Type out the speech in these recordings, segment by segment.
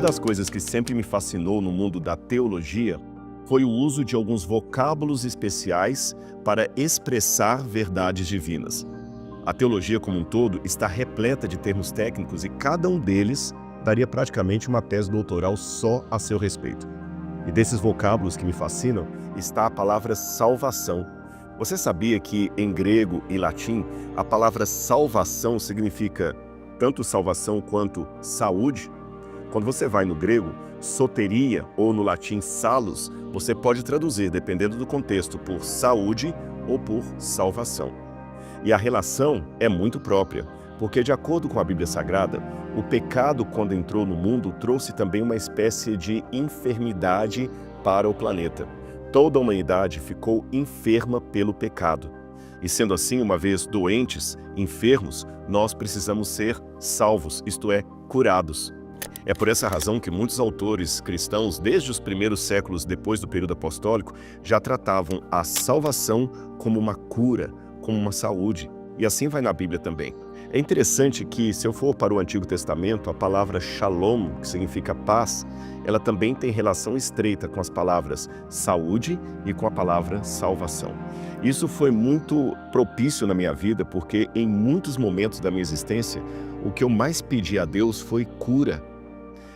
das coisas que sempre me fascinou no mundo da teologia foi o uso de alguns vocábulos especiais para expressar verdades divinas. A teologia como um todo está repleta de termos técnicos e cada um deles daria praticamente uma tese doutoral só a seu respeito. E desses vocábulos que me fascinam está a palavra salvação. Você sabia que em grego e latim a palavra salvação significa tanto salvação quanto saúde? Quando você vai no grego, soteria, ou no latim salus, você pode traduzir, dependendo do contexto, por saúde ou por salvação. E a relação é muito própria, porque de acordo com a Bíblia Sagrada, o pecado, quando entrou no mundo, trouxe também uma espécie de enfermidade para o planeta. Toda a humanidade ficou enferma pelo pecado. E sendo assim, uma vez doentes, enfermos, nós precisamos ser salvos, isto é, curados. É por essa razão que muitos autores cristãos, desde os primeiros séculos depois do período apostólico, já tratavam a salvação como uma cura, como uma saúde. E assim vai na Bíblia também. É interessante que, se eu for para o Antigo Testamento, a palavra shalom, que significa paz, ela também tem relação estreita com as palavras saúde e com a palavra salvação. Isso foi muito propício na minha vida, porque em muitos momentos da minha existência, o que eu mais pedi a Deus foi cura.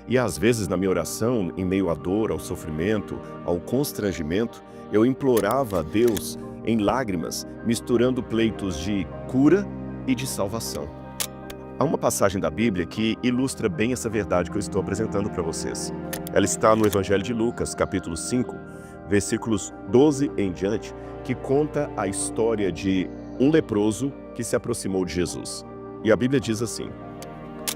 E às vezes na minha oração, em meio à dor, ao sofrimento, ao constrangimento, eu implorava a Deus em lágrimas, misturando pleitos de cura e de salvação. Há uma passagem da Bíblia que ilustra bem essa verdade que eu estou apresentando para vocês. Ela está no Evangelho de Lucas, capítulo 5, versículos 12 em diante, que conta a história de um leproso que se aproximou de Jesus. E a Bíblia diz assim: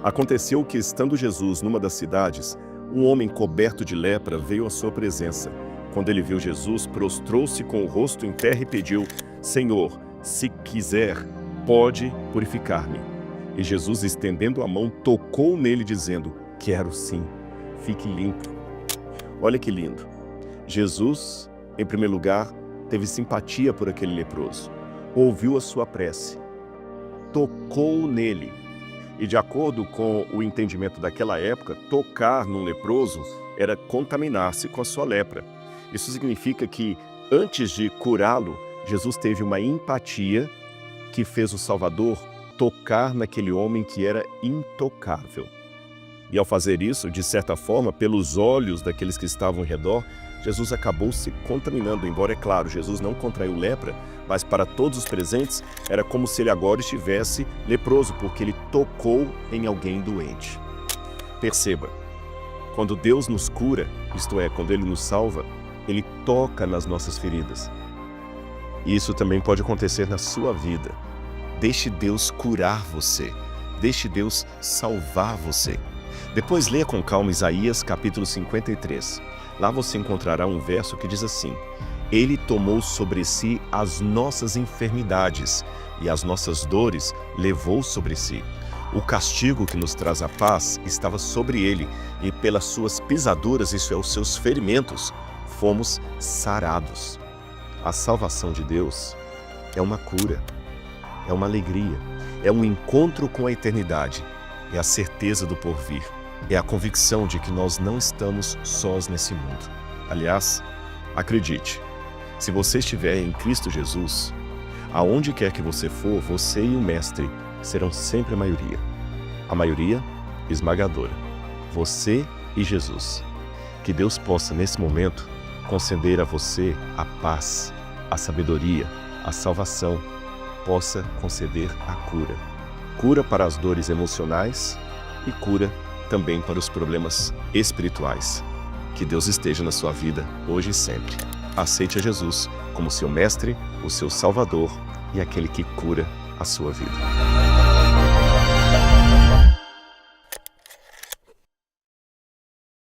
aconteceu que, estando Jesus numa das cidades, um homem coberto de lepra veio à sua presença. Quando ele viu Jesus, prostrou-se com o rosto em terra e pediu: Senhor, se quiser, pode purificar-me. E Jesus, estendendo a mão, tocou nele, dizendo: quero sim, fique limpo. Olha que lindo. Jesus, em primeiro lugar, teve simpatia por aquele leproso, ouviu a sua prece, tocou nele. E de acordo com o entendimento daquela época, tocar num leproso era contaminar-se com a sua lepra. Isso significa que, antes de curá-lo, Jesus teve uma empatia que fez o Salvador tocar naquele homem que era intocável. E ao fazer isso, de certa forma, pelos olhos daqueles que estavam ao redor, Jesus acabou se contaminando, embora, é claro, Jesus não contraiu lepra, mas para todos os presentes era como se ele agora estivesse leproso, porque ele tocou em alguém doente. Perceba, quando Deus nos cura, isto é, quando Ele nos salva, Ele toca nas nossas feridas. E isso também pode acontecer na sua vida. Deixe Deus curar você. Deixe Deus salvar você. Depois leia com calma Isaías capítulo 53. Lá você encontrará um verso que diz assim: Ele tomou sobre si as nossas enfermidades e as nossas dores levou sobre si. O castigo que nos traz a paz estava sobre ele, e pelas suas pisaduras, isso é, os seus ferimentos, fomos sarados. A salvação de Deus é uma cura, é uma alegria, é um encontro com a eternidade, é a certeza do porvir, é a convicção de que nós não estamos sós nesse mundo. Aliás, acredite, se você estiver em Cristo Jesus, aonde quer que você for, você e o Mestre serão sempre a maioria esmagadora, você e Jesus. Que Deus possa, nesse momento, conceder a você a paz, a sabedoria, a salvação, possa conceder a cura. Cura para as dores emocionais e cura também para os problemas espirituais. Que Deus esteja na sua vida, hoje e sempre. Aceite a Jesus como seu Mestre, o seu Salvador e aquele que cura a sua vida.